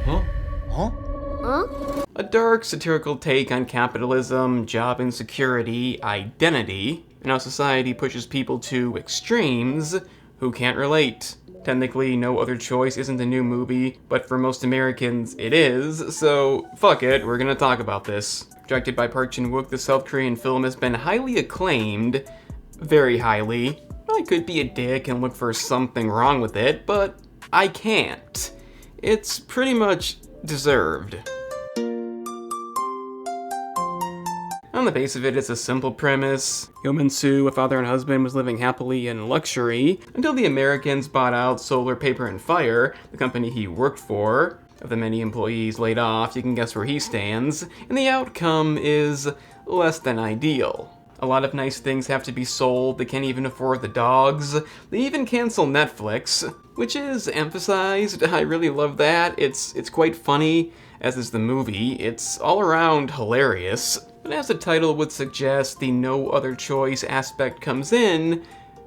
Huh? Huh? A dark, satirical take on capitalism, job insecurity, identity, and how society pushes people to extremes who can't relate. Technically, No Other Choice isn't a new movie, but for most Americans, it is, so fuck it, we're gonna talk about this. Directed by Park Chan-wook, the South Korean film has been highly acclaimed. Very highly. I could be a dick and look for something wrong with it, but I can't. It's pretty much deserved. On the base of it, it's a simple premise. Yeom Hye-ran, a father and husband, was living happily in luxury until the Americans bought out Solar Paper and Fire, the company he worked for. Of the many employees laid off, you can guess where he stands, and the outcome is less than ideal. A lot of nice things have to be sold, they can't even afford the dogs, they even cancel Netflix, which is emphasized. I really love that. It's quite funny, as is the movie. It's all around hilarious. But as the title would suggest, the no other choice aspect comes in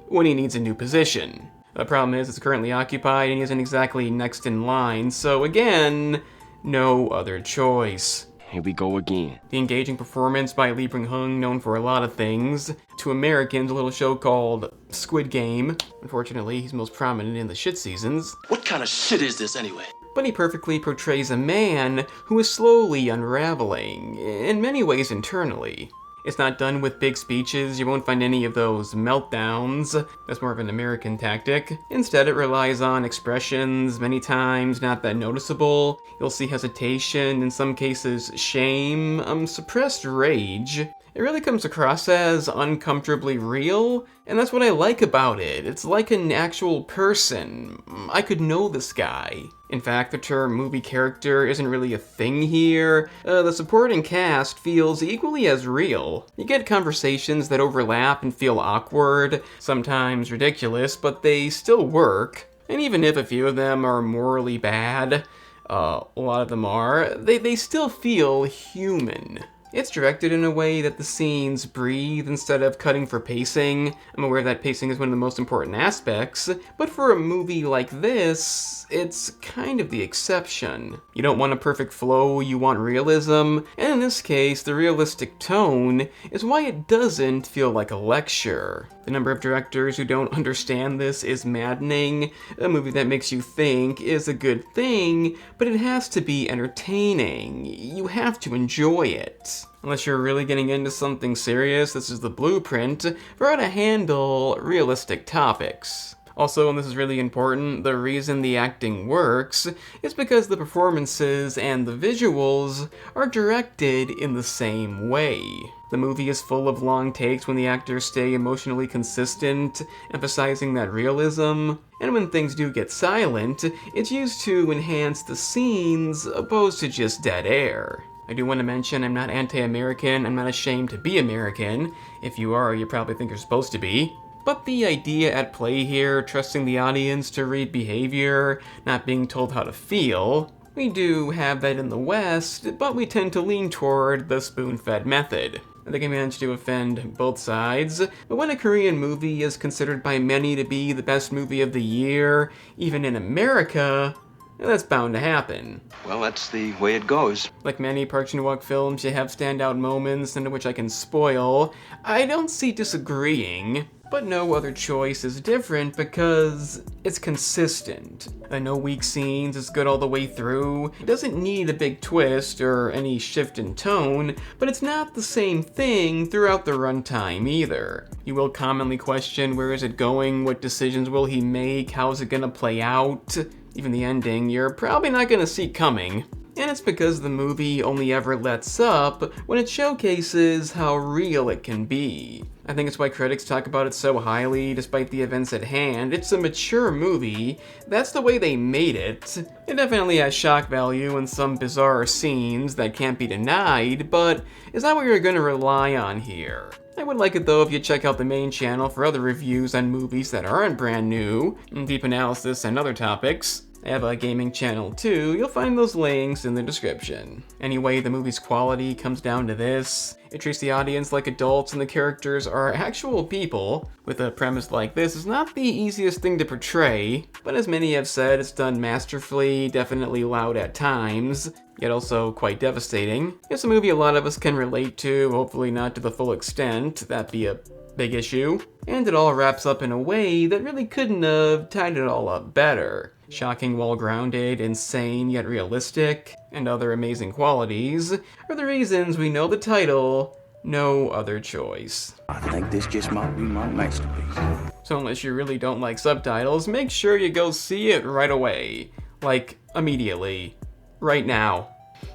when he needs a new position. The problem is it's currently occupied and he isn't exactly next in line, so again, no other choice. Here we go again. The engaging performance by Lee Byung-hun, known for a lot of things. To Americans, a little show called Squid Game. Unfortunately, he's most prominent in the shit seasons. What kind of shit is this anyway? But he perfectly portrays a man who is slowly unraveling, in many ways internally. It's not done with big speeches, you won't find any of those meltdowns. That's more of an American tactic. Instead, it relies on expressions, many times not that noticeable. You'll see hesitation, in some cases shame, suppressed rage. It really comes across as uncomfortably real, and that's what I like about it. It's like an actual person. I could know this guy. In fact, the term movie character isn't really a thing here. The supporting cast feels equally as real. You get conversations that overlap and feel awkward, sometimes ridiculous, but they still work. And even if a few of them are morally bad, a lot of them are, they still feel human. It's directed in a way that the scenes breathe instead of cutting for pacing. I'm aware that pacing is one of the most important aspects, but for a movie like this, it's kind of the exception. You don't want a perfect flow, you want realism, and in this case, the realistic tone is why it doesn't feel like a lecture. The number of directors who don't understand this is maddening. A movie that makes you think is a good thing, but it has to be entertaining. You have to enjoy it. Unless you're really getting into something serious, this is the blueprint for how to handle realistic topics. Also, and this is really important, the reason the acting works is because the performances and the visuals are directed in the same way. The movie is full of long takes when the actors stay emotionally consistent, emphasizing that realism, and when things do get silent, it's used to enhance the scenes opposed to just dead air. I do want to mention I'm not anti-American, I'm not ashamed to be American. If you are, you probably think you're supposed to be. But the idea at play here, trusting the audience to read behavior, not being told how to feel, we do have that in the West, but we tend to lean toward the spoon-fed method. I think I managed to offend both sides, but when a Korean movie is considered by many to be the best movie of the year, even in America, that's bound to happen. Well, that's the way it goes. Like many Park Chan-wook films, you have standout moments into which I can spoil. I don't see disagreeing, but No Other Choice is different because it's consistent. No weak scenes, it's good all the way through. It doesn't need a big twist or any shift in tone, but it's not the same thing throughout the runtime either. You will commonly question where is it going, what decisions will he make, how is it gonna play out. Even the ending, you're probably not gonna see coming. And it's because the movie only ever lets up when it showcases how real it can be. I think it's why critics talk about it so highly, despite the events at hand. It's a mature movie, that's the way they made it. It definitely has shock value and some bizarre scenes that can't be denied, but is not what you're gonna rely on here. I would like it though if you check out the main channel for other reviews on movies that aren't brand new, deep analysis and other topics. I have a gaming channel too, you'll find those links in the description. Anyway, the movie's quality comes down to this. It treats the audience like adults and the characters are actual people. With a premise like this, it's not the easiest thing to portray, but as many have said, it's done masterfully, definitely loud at times, yet also quite devastating. It's a movie a lot of us can relate to, hopefully not to the full extent, that'd be a big issue. And it all wraps up in a way that really couldn't have tied it all up better. Shocking while grounded, insane yet realistic, and other amazing qualities are the reasons we know the title, No Other Choice. I think this just might be my masterpiece. So unless you really don't like subtitles, make sure you go see it right away. Like, immediately. Right now.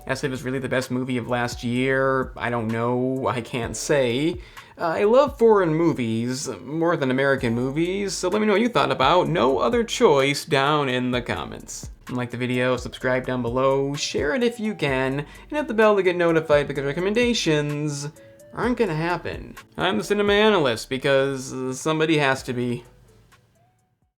As if it was really the best movie of last year, I don't know, I can't say. I love foreign movies more than American movies, so let me know what you thought about No Other Choice down in the comments. Like the video, subscribe down below, share it if you can, and hit the bell to get notified because recommendations aren't gonna happen. I'm the cinema analyst because somebody has to be.